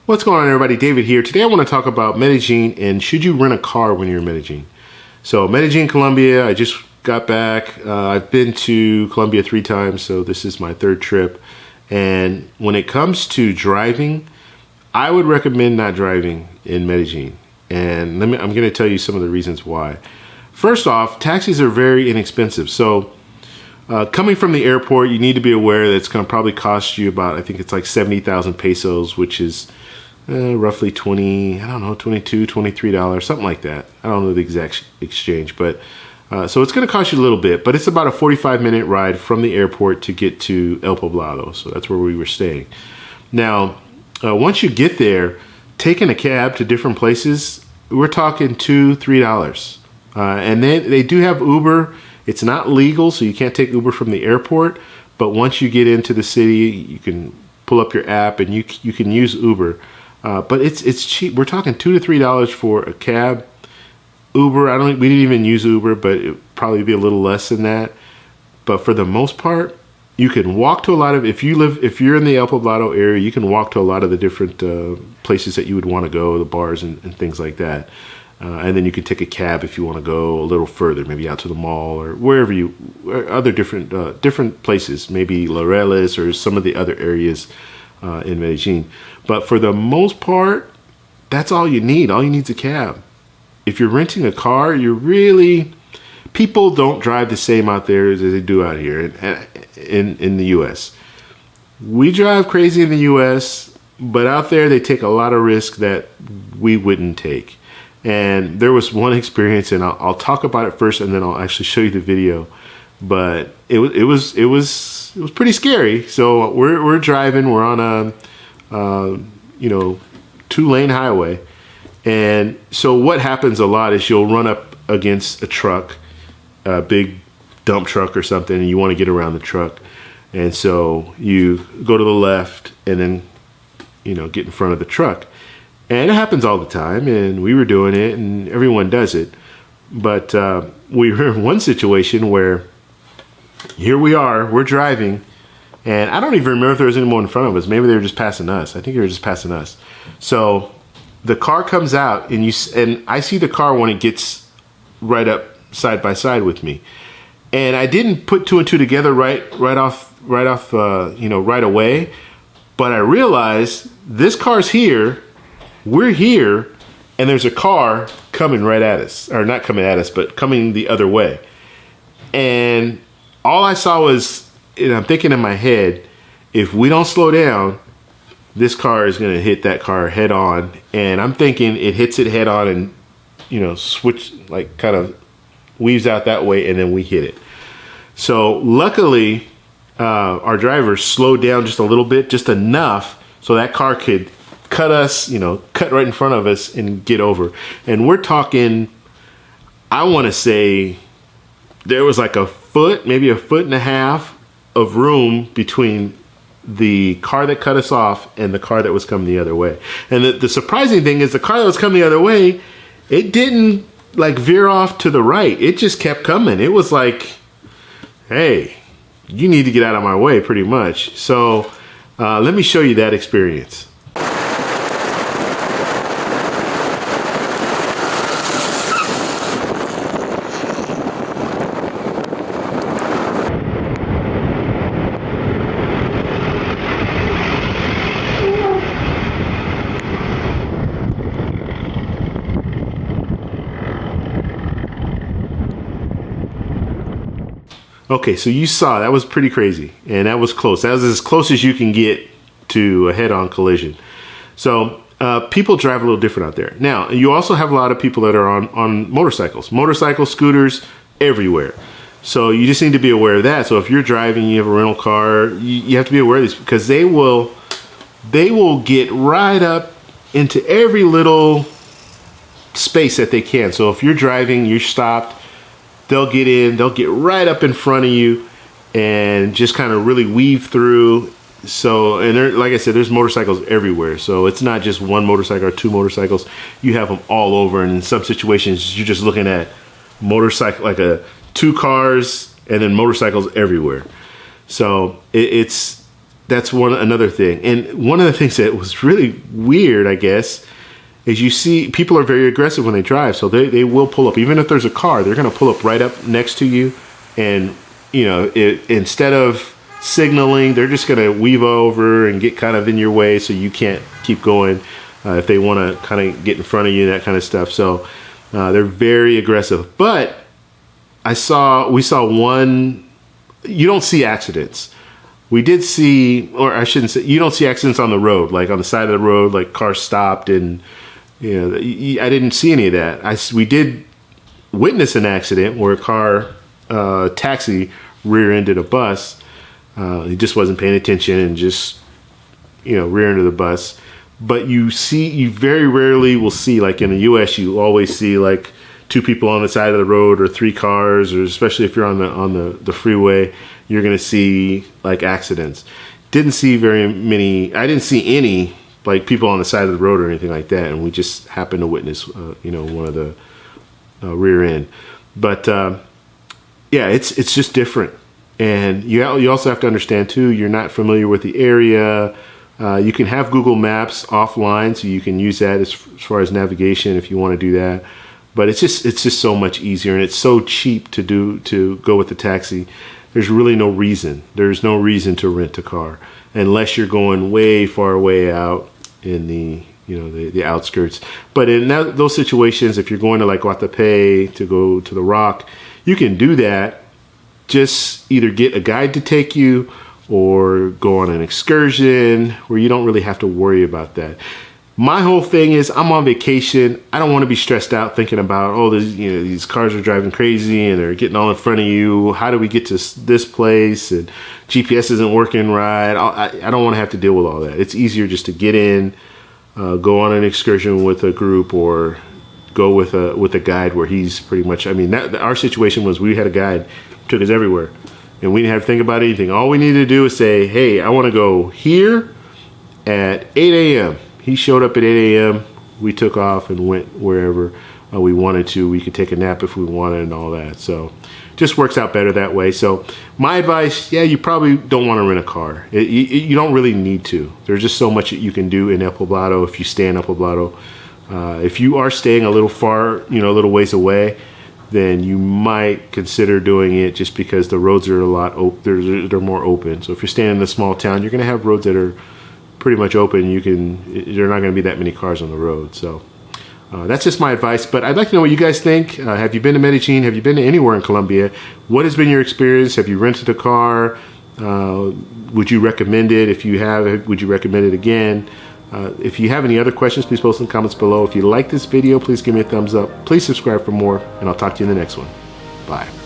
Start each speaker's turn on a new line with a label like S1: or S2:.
S1: What's going on, everybody? David here. Today I want to talk about Medellin and should you rent a car when you're in Medellin. So Medellin, Colombia, I just got back. I've been to Colombia 3 times, so this is my 3rd trip. And when it comes to driving, I would recommend not driving in Medellin. And I'm going to tell you some of the reasons why. First off, taxis are very inexpensive. So coming from the airport, you need to be aware that it's going to probably cost you about, I think it's like 70,000 pesos, which is roughly $22, $23, something like that. I don't know the exact exchange, but so it's going to cost you a little bit, but it's about a 45-minute ride from the airport to get to El Poblado. So that's where we were staying. Now, once you get there, taking a cab to different places, we're talking $2, $3. And then they do have Uber. It's not legal, so you can't take Uber from the airport. But once you get into the city, you can pull up your app and you can use Uber. But it's cheap. We're talking $2 to $3 for a cab. Uber, we didn't even use Uber, but it'd probably be a little less than that. But for the most part, you can walk to a lot of, if you're in the El Poblado area, you can walk to a lot of the different places that you would want to go, the bars and things like that. And then you can take a cab if you want to go a little further, maybe out to the mall or wherever other different places, maybe Laureles or some of the other areas in Medellin. But for the most part, that's all you need. All you need is a cab. If you're renting a car, people don't drive the same out there as they do out here in the U.S. We drive crazy in the U.S., but out there they take a lot of risk that we wouldn't take. And there was one experience, and I'll talk about it first, and then I'll actually show you the video. But it was pretty scary. So we're driving. We're on a 2-lane highway, and so what happens a lot is you'll run up against a truck, a big dump truck or something, and you want to get around the truck, and so you go to the left and then get in front of the truck. And it happens all the time, and we were doing it, and everyone does it. But we were in one situation where here we are, we're driving, and I don't even remember if there was anyone in front of us. Maybe they were just passing us. I think they were just passing us. So the car comes out, and I see the car when it gets right up side by side with me. And I didn't put 2 and 2 together right away. But I realized this car's here. We're here, and there's a car coming right at us. Or not coming at us, but coming the other way. And all I saw was, and I'm thinking in my head, if we don't slow down, this car is going to hit that car head on. And I'm thinking it hits it head on and, switch, like kind of weaves out that way, and then we hit it. So luckily, our driver slowed down just a little bit, just enough so that car could cut us, cut right in front of us and get over. And we're talking, I want to say there was like a foot, maybe a foot and a half of room between the car that cut us off and the car that was coming the other way. And the surprising thing is the car that was coming the other way, it didn't like veer off to the right. It just kept coming. It was like, hey, you need to get out of my way pretty much. So let me show you that experience. Okay, so you saw that was pretty crazy, and that was close. That was as close as you can get to a head-on collision. So people drive a little different out there. Now, you also have a lot of people that are on motorcycles, scooters, everywhere. So you just need to be aware of that. So if you're driving, you have a rental car, you have to be aware of this, because they will get right up into every little space that they can. So if you're driving, you're stopped, they'll get in, they'll get right up in front of you and just kind of really weave through. So, and like I said, there's motorcycles everywhere. So it's not just one motorcycle or 2 motorcycles. You have them all over. And in some situations, you're just looking at motorcycle, like 2 cars and then motorcycles everywhere. So it's that's another thing. And one of the things that was really weird, I guess, is you see people are very aggressive when they drive. So they will pull up. Even if there's a car, they're going to pull up right up next to you. And, you know, instead of signaling, they're just going to weave over and get kind of in your way so you can't keep going if they want to kind of get in front of you, that kind of stuff. So they're very aggressive. But we saw one, you don't see accidents. We did see, or I shouldn't say, you don't see accidents on the road, like on the side of the road, like cars stopped, and you know, I didn't see any of that. We did witness an accident where a car, taxi, rear-ended a bus. He just wasn't paying attention and just, you know, rear-ended the bus. But you very rarely will see, like in the U.S., you always see like 2 people on the side of the road or 3 cars, or especially if you're on the freeway, you're going to see like accidents. Didn't see very many. I didn't see any like people on the side of the road or anything like that, and we just happened to witness, you know, one of the rear end. But yeah, it's just different, and you also have to understand too. You're not familiar with the area. You can have Google Maps offline, so you can use that as far as navigation if you want to do that. But it's just so much easier, and it's so cheap to go with the taxi. There's really no reason. There's no reason to rent a car unless you're going way far away out in the outskirts. But in those situations, if you're going to like Guatape to go to the Rock, you can do that. Just either get a guide to take you or go on an excursion where you don't really have to worry about that. My whole thing is I'm on vacation. I don't want to be stressed out thinking about, oh, these cars are driving crazy and they're getting all in front of you. How do we get to this place? And GPS isn't working right. I don't want to have to deal with all that. It's easier just to get in, go on an excursion with a group, or go with a guide where he's pretty much, I mean, our situation was we had a guide, took us everywhere. And we didn't have to think about anything. All we needed to do is say, hey, I want to go here at 8 a.m. He showed up at 8 a.m. We took off and went wherever we wanted to. We could take a nap if we wanted and all that. So just works out better that way. So my advice, yeah, you probably don't want to rent a car. You don't really need to. There's just so much that you can do in El Poblado if you stay in El Poblado. If you are staying a little far, a little ways away, then you might consider doing it just because the roads are they're more open. So if you're staying in a small town, you're going to have roads that are pretty much open. There are not going to be that many cars on the road. So that's just my advice. But I'd like to know what you guys think. Have you been to Medellin? Have you been to anywhere in Colombia? What has been your experience? Have you rented a car? Would you recommend it? If you have, would you recommend it again? If you have any other questions, please post in the comments below. If you like this video, please give me a thumbs up. Please subscribe for more, and I'll talk to you in the next one. Bye.